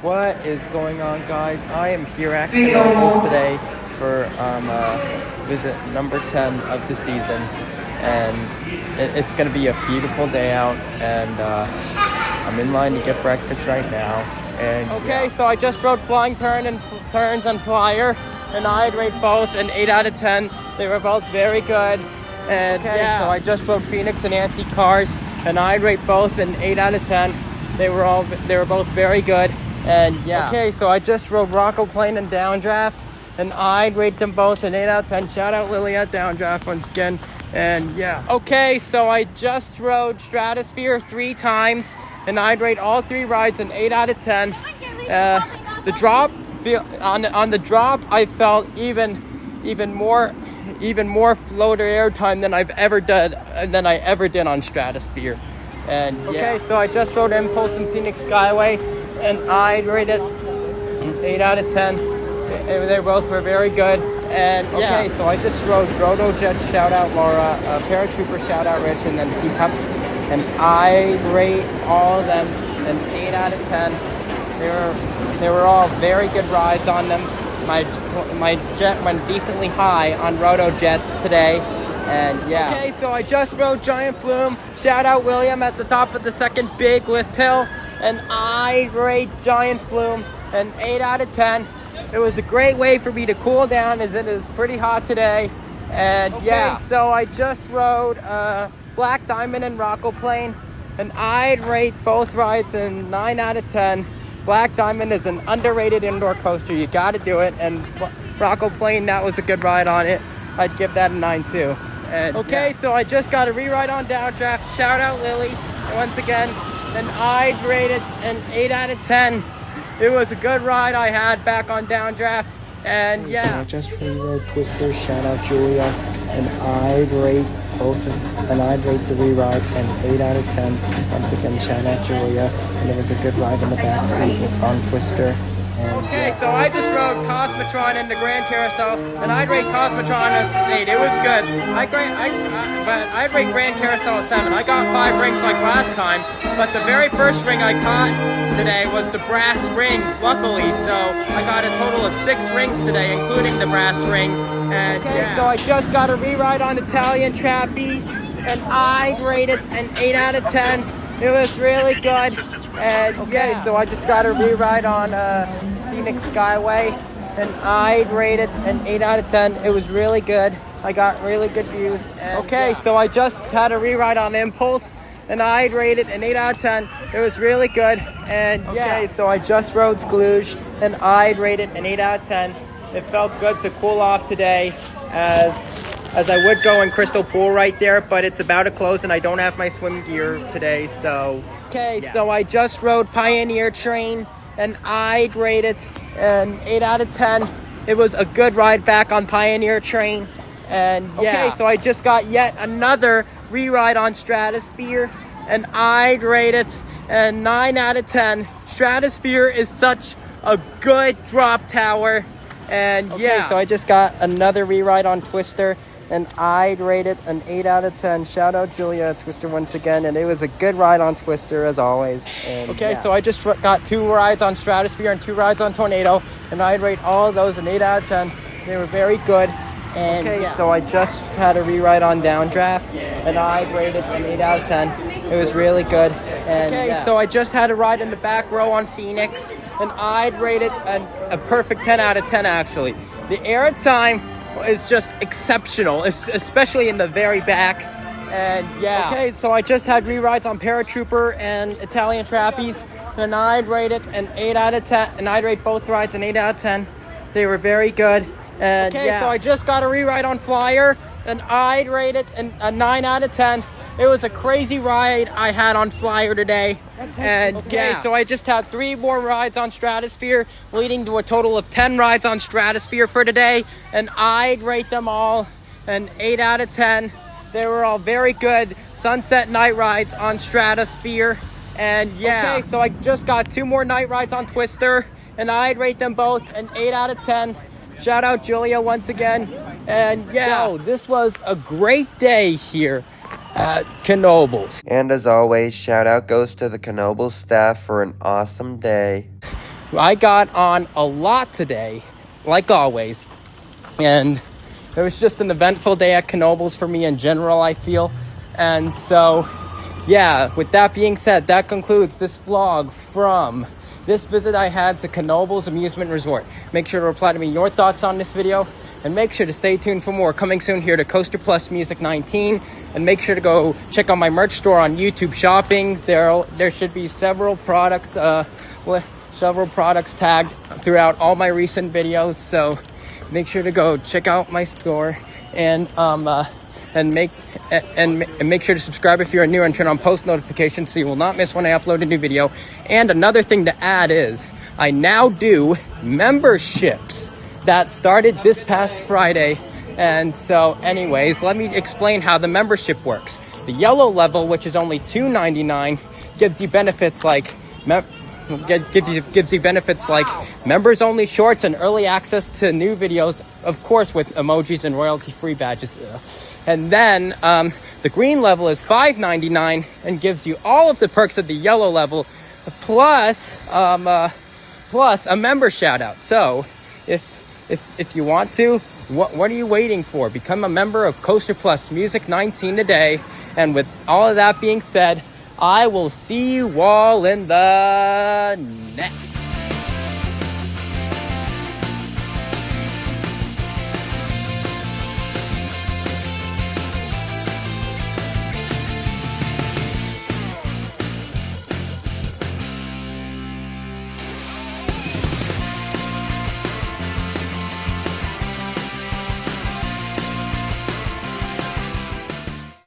What is going on, guys? I am here at Knoebels today for visit number 10 of the season, and it's going to be a beautiful day out, and I'm in line to get breakfast right now. And okay, so I just rode Flying Turn and Turns on Flyer, and I'd rate both an 8 out of 10. They were both very good. And so I just rode Phoenix and Antique Cars, and I'd rate both an 8 out of 10. They were both very good. And okay, so I just rode Rocco Plane and Downdraft, and I'd rate them both an 8 out of 10. Shout out Lily at Downdraft once again. And okay, so I just rode Stratosphere 3 times, and I'd rate all 3 rides an 8 out of 10. The drop on the drop, I felt even more floater air time than I ever did on Stratosphere. And okay, so I just rode Impulse and Scenic Skyway, and I'd rate it an 8 out of 10. They both were very good. And okay, so I just rode RotoJet, shout out Laura, Paratrooper, shout out Rich, and then P-Cups, and I rate all of them an 8 out of 10. They were all very good rides on them. My jet went decently high on RotoJets today. And okay, so I just rode Giant Flume. Shout out William at the top of the second big lift hill. And I rate Giant Flume an 8 out of 10. It was a great way for me to cool down as it is pretty hot today. And so I just rode Black Diamond and Rocco Plane. And I'd rate both rides a 9 out of 10. Black Diamond is an underrated indoor coaster. You got to do it. And Rocco Plane, that was a good ride on it. I'd give that a 9 too. And okay, so I just got a rewrite on Downdraft. Shout out Lily once again. And I'd rate it an 8 out of 10. It was a good ride I had back on Downdraft. And so I just rewrote Twister. Shout out Julia. And I'd rate the rewrite an 8 out of 10. Once again, shout out Julia. And it was a good ride in the back seat on Twister. Okay, so I just rode Cosmotron in the Grand Carousel, and I'd rate Cosmotron an 8. It was good. But I'd rate Grand Carousel a 7. I got 5 rings like last time, but the very first ring I caught today was the brass ring, luckily. So I got a total of 6 rings today, including the brass ring. And so I just got a rewrite on Italian Trapeze, and I'd rate it an 8 out of 10. It was really good. And so I just got a rewrite on Scenic Skyway, and I'd rate it an 8 out of 10. It was really good. I got really good views. And so I just had a rewrite on Impulse, and I'd rate it an 8 out of 10. It was really good. And so I just rode Sklooge, and I'd rate it an 8 out of 10. It felt good to cool off today, as I would go in Crystal Pool right there, but it's about to close, and I don't have my swim gear today, so so I just rode Pioneer Train, and I'd rate it an 8 out of 10. It was a good ride back on Pioneer Train. And so I just got yet another rewrite on Stratosphere, and I'd rate it a 9 out of 10. Stratosphere is such a good drop tower. And so I just got another rewrite on Twister, and I'd rate it an 8 out of 10. Shout out Julia at Twister once again, and it was a good ride on Twister as always. And so I just got 2 rides on Stratosphere and 2 rides on Tornado, and I'd rate all of those an 8 out of 10. They were very good. And so I just had a rewrite on Downdraft, and I'd rate it an 8 out of 10. It was really good. And so I just had a ride in the back row on Phoenix, and I'd rate it a perfect 10 out of 10 actually. The air time is just exceptional, especially in the very back. And so I just had rewrites on Paratrooper and Italian Trapeze, and I'd rate it an 8 out of 10, and I'd rate both rides an 8 out of 10. They were very good. And so I just got a rewrite on Flyer, and I'd rate it a 9 out of 10. It was a crazy ride I had on Flyer today. And so I just had 3 more rides on Stratosphere, leading to a total of 10 rides on Stratosphere for today. And I'd rate them all an 8 out of 10. They were all very good sunset night rides on Stratosphere. And so I just got 2 more night rides on Twister, and I'd rate them both an 8 out of 10. Shout out Julia once again. And so this was a great day here at Knoebels. And as always, shout out goes to the Knoebels staff for an awesome day. I got on a lot today, like always, and it was just an eventful day at Knoebels for me in general, I feel. And so, yeah, with that being said, that concludes this vlog from this visit I had to Knoebels Amusement Resort. Make sure to reply to me your thoughts on this video, and make sure to stay tuned for more coming soon here to Coaster Plus Music 19. And make sure to go check out my merch store on YouTube Shopping. There should be several products tagged throughout all my recent videos. So make sure to go check out my store and make sure to subscribe if you're new and turn on post notifications so you will not miss when I upload a new video. And another thing to add is I now do memberships that started this past Friday. And so anyways, let me explain how the membership works. The yellow level, which is only $2.99, gives you benefits like members only shorts and early access to new videos, of course with emojis and royalty free badges. And then the green level is $5.99 and gives you all of the perks of the yellow level, plus a member shout out. So if you want to, what are you waiting for? Become a member of Coaster Plus Music 19 today. And with all of that being said, I will see you all in the next